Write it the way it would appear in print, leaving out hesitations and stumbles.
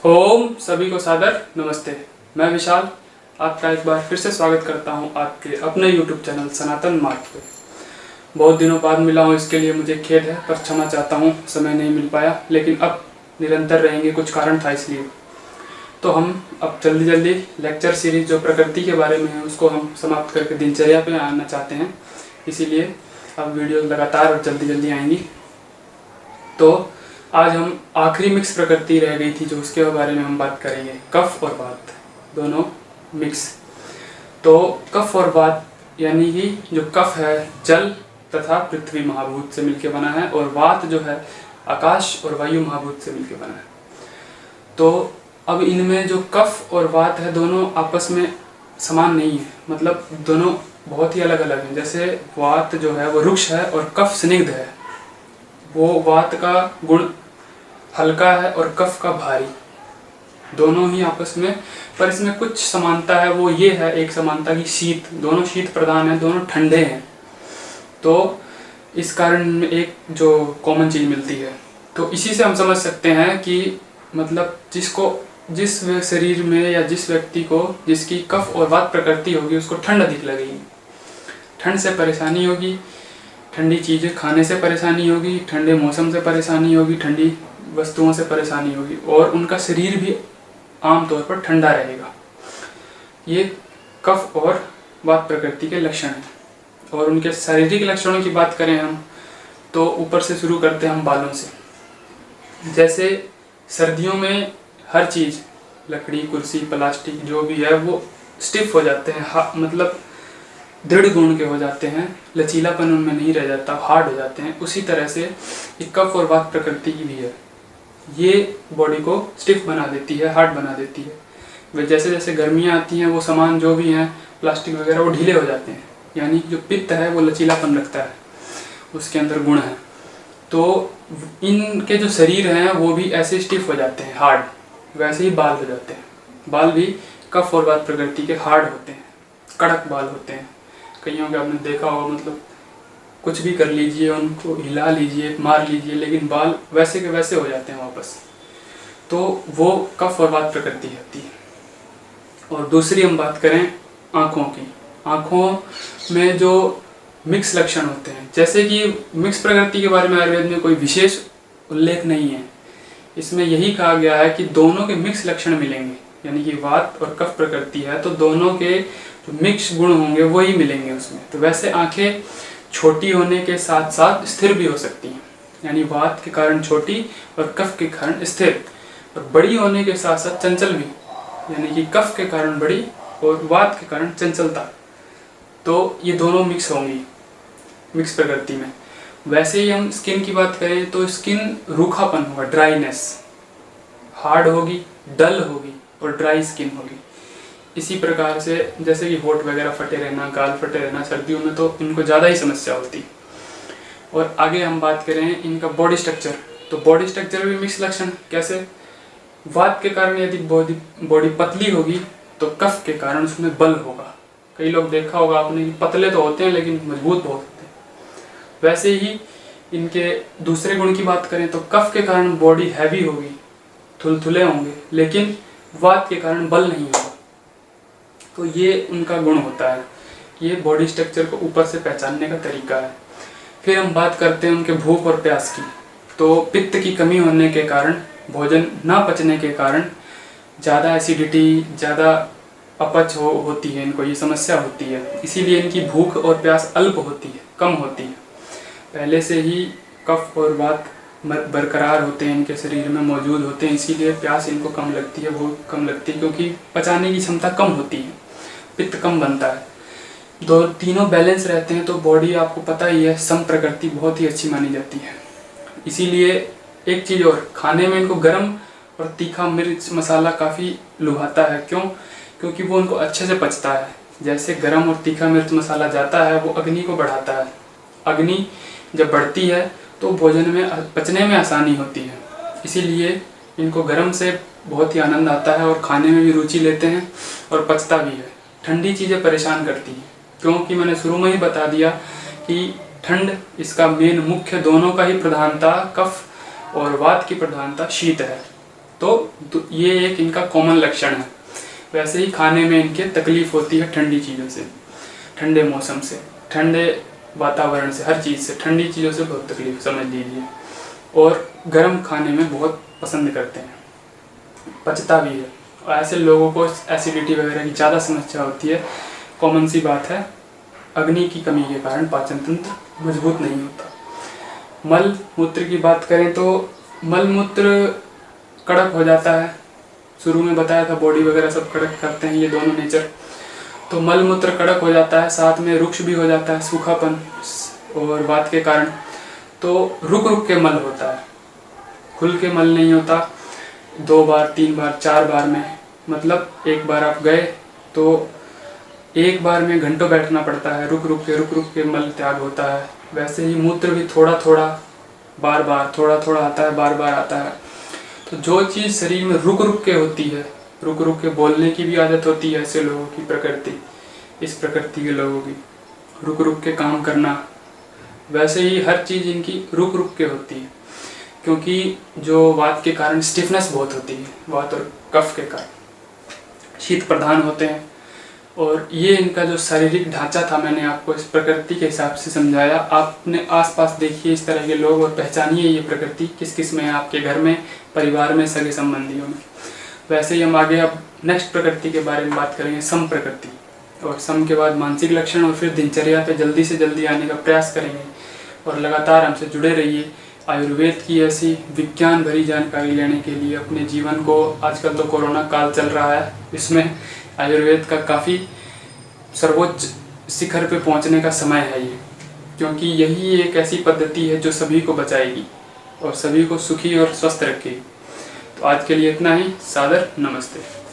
ओम सभी को सादर नमस्ते। मैं विशाल आपका एक बार फिर से स्वागत करता हूं आपके अपने YouTube चैनल सनातन मार्ग पे। बहुत दिनों बाद मिला हूं, इसके लिए मुझे खेद है, पर क्षमा चाहता हूं, समय नहीं मिल पाया। लेकिन अब निरंतर रहेंगे, कुछ कारण था इसलिए। तो हम अब जल्दी जल्दी लेक्चर सीरीज जो प्रकृति के बारे में है उसको हम समाप्त करके दिनचर्या पे आना चाहते हैं। इसीलिए अब वीडियो लगातार और जल्दी जल्दी आएंगी। तो आज हम आखिरी मिक्स प्रकृति रह गई थी जो उसके बारे में हम बात करेंगे, कफ और वात दोनों मिक्स। तो कफ और वात यानी कि जो कफ है जल तथा पृथ्वी महाभूत से मिलकर बना है, और वात जो है आकाश और वायु महाभूत से मिलकर बना है। तो अब इनमें जो कफ और वात है दोनों आपस में समान नहीं है, मतलब दोनों बहुत ही अलग अलग हैं। जैसे वात जो है वो रुक्ष है और कफ स्निग्ध है। वो वात का गुण हल्का है और कफ का भारी, दोनों ही आपस में। पर इसमें कुछ समानता है, वो ये है एक समानता की शीत, दोनों शीत प्रधान है, दोनों ठंडे हैं। तो इस कारण एक जो कॉमन चीज मिलती है, तो इसी से हम समझ सकते हैं कि मतलब जिस शरीर में या जिस व्यक्ति को जिसकी कफ और वात प्रकृति होगी उसको ठंड अधिक लगेगी, ठंड से परेशानी होगी, ठंडी चीज़ें खाने से परेशानी होगी, ठंडे मौसम से परेशानी होगी, ठंडी वस्तुओं से परेशानी होगी, और उनका शरीर भी आमतौर पर ठंडा रहेगा। ये कफ और वात प्रकृति के लक्षण हैं। और उनके शारीरिक लक्षणों की बात करें हम तो ऊपर से शुरू करते हैं हम बालों से। जैसे सर्दियों में हर चीज़, लकड़ी, कुर्सी, प्लास्टिक जो भी है वो स्टिफ हो जाते हैं, मतलब दृढ़ गुण के हो जाते हैं, लचीलापन उनमें नहीं रह जाता, हार्ड हो जाते हैं। उसी तरह से ये कफ और वात प्रकृति की भी है, ये बॉडी को स्टिफ बना देती है, हार्ड बना देती है। वे जैसे जैसे गर्मियाँ आती हैं वो सामान जो भी हैं प्लास्टिक वगैरह वो ढीले हो जाते हैं, यानी जो पित्त है वो लचीलापन रखता है, उसके अंदर गुण है। तो इनके जो शरीर हैं वो भी ऐसे स्टिफ हो जाते हैं, हार्ड। वैसे ही बाल हो जाते हैं, बाल भी कफ और वात प्रकृति के हार्ड होते हैं, कड़क बाल होते हैं। कईयों के आपने देखा होगा, मतलब कुछ भी कर लीजिए, उनको हिला लीजिए, मार लीजिए, लेकिन बाल वैसे के वैसे हो जाते हैं वापस। तो वो कफ और वात प्रकृति होती है। और दूसरी हम बात करें आँखों की। आँखों में जो मिक्स लक्षण होते हैं, जैसे कि मिक्स प्रकृति के बारे में आयुर्वेद में कोई विशेष उल्लेख नहीं है। इसमें यही कहा गया है कि दोनों के मिक्स लक्षण मिलेंगे, यानी कि वात और कफ प्रकृति है तो दोनों के जो मिक्स गुण होंगे वही मिलेंगे उसमें। तो वैसे आंखें छोटी होने के साथ साथ स्थिर भी हो सकती हैं, यानी वात के कारण छोटी और कफ के कारण स्थिर, और बड़ी होने के साथ साथ चंचल भी, यानी कि कफ के कारण बड़ी और वात के कारण चंचलता। तो ये दोनों मिक्स होंगी मिक्स प्रकृति में। वैसे ही हम स्किन की बात करें तो स्किन रूखापन होगा, ड्राईनेस, हार्ड होगी, डल होगी और ड्राई स्किन होगी। इसी प्रकार से जैसे कि होठ वगैरह फटे रहना, गाल फटे रहना, सर्दियों में तो इनको ज़्यादा ही समस्या होती। और आगे हम बात करें इनका बॉडी स्ट्रक्चर, तो बॉडी स्ट्रक्चर भी मिक्स लक्षण। कैसे? वात के कारण यदि बॉडी पतली होगी तो कफ के कारण उसमें बल होगा। कई लोग देखा होगा आपने, पतले तो होते हैं लेकिन मजबूत बहुत होते हैं। वैसे ही इनके दूसरे गुण की बात करें तो कफ के कारण बॉडी हैवी होगी, थुलथुले होंगे, लेकिन वात के कारण बल नहीं होगा। तो ये उनका गुण होता है। ये बॉडी स्ट्रक्चर को ऊपर से पहचानने का तरीका है। फिर हम बात करते हैं उनके भूख और प्यास की। तो पित्त की कमी होने के कारण, भोजन ना पचने के कारण ज़्यादा एसिडिटी, ज़्यादा अपच होती है, इनको ये समस्या होती है। इसीलिए इनकी भूख और प्यास अल्प होती है, कम होती है। पहले से ही कफ और वात बरकरार होते हैं, इनके शरीर में मौजूद होते हैं, इसीलिए प्यास इनको कम लगती है, भूख कम लगती है, क्योंकि पचाने की क्षमता कम होती है, पित्त कम बनता है। तीनों बैलेंस रहते हैं तो बॉडी, आपको पता ही है, सम प्रकृति बहुत ही अच्छी मानी जाती है। इसीलिए एक चीज़ और, खाने में इनको गर्म और तीखा मिर्च मसाला काफ़ी लुभाता है। क्यों? क्योंकि वो उनको अच्छे से पचता है। जैसे गर्म और तीखा मिर्च मसाला जाता है वो अग्नि को बढ़ाता है। अग्नि जब बढ़ती है तो भोजन में पचने में आसानी होती है। इसीलिए इनको गर्म से बहुत ही आनंद आता है और खाने में भी रुचि लेते हैं और पचता भी है। ठंडी चीज़ें परेशान करती हैं, क्योंकि मैंने शुरू में ही बता दिया कि ठंड इसका मेन मुख्य, दोनों का ही प्रधानता, कफ और वात की प्रधानता शीत है। तो ये एक इनका कॉमन लक्षण है। वैसे ही खाने में इनके तकलीफ होती है ठंडी चीज़ों से, ठंडे मौसम से, ठंडे वातावरण से, हर चीज़ से, ठंडी चीज़ों से बहुत तकलीफ समझ लीजिए। और गर्म खाने में बहुत पसंद करते हैं, पचता भी है। और ऐसे लोगों को एसिडिटी वगैरह की ज़्यादा समस्या होती है। कॉमन सी बात है, अग्नि की कमी के कारण पाचन तंत्र मजबूत नहीं होता। मल मूत्र की बात करें तो मल मूत्र कड़क हो जाता है। शुरू में बताया था बॉडी वगैरह सब कड़क करते हैं ये दोनों नेचर। तो मल मूत्र कड़क हो जाता है, साथ में रुक्ष भी हो जाता है, सूखापन और वात के कारण। तो रुक रुक के मल होता है, खुल के मल नहीं होता। 2 बार 3 बार 4 बार में, मतलब एक बार आप गए तो एक बार में घंटों बैठना पड़ता है, रुक रुक के मल त्याग होता है। वैसे ही मूत्र भी थोड़ा थोड़ा बार बार थोड़ा थोड़ा आता है, बार बार आता है। तो जो चीज़ शरीर में रुक रुक के होती है, रुक रुक के बोलने की भी आदत होती है ऐसे लोगों की, प्रकृति, इस प्रकृति के लोगों की, रुक रुक के काम करना, वैसे ही हर चीज़ इनकी रुक रुक के होती है। क्योंकि जो वात के कारण स्टिफनेस बहुत होती है, वात और कफ के कारण शीत प्रधान होते हैं। और ये इनका जो शारीरिक ढांचा था, मैंने आपको इस प्रकृति के हिसाब से समझाया। आप अपने आसपास देखिए इस तरह के लोग और पहचानिए ये प्रकृति किस किस में है, आपके घर में, परिवार में, सगे संबंधियों में। वैसे ही हम आगे अब नेक्स्ट प्रकृति के बारे में बात करेंगे, सम प्रकृति। और सम के बाद मानसिक लक्षण और फिर दिनचर्या पे जल्दी से जल्दी आने का प्रयास करेंगे। और लगातार हमसे जुड़े रहिए। आयुर्वेद की ऐसी विज्ञान भरी जानकारी लेने के लिए अपने जीवन को, आजकल तो कोरोना काल चल रहा है, इसमें आयुर्वेद का काफ़ी सर्वोच्च शिखर पे पहुंचने का समय है ये। क्योंकि यही एक ऐसी पद्धति है जो सभी को बचाएगी और सभी को सुखी और स्वस्थ रखेगी। तो आज के लिए इतना ही। सादर नमस्ते।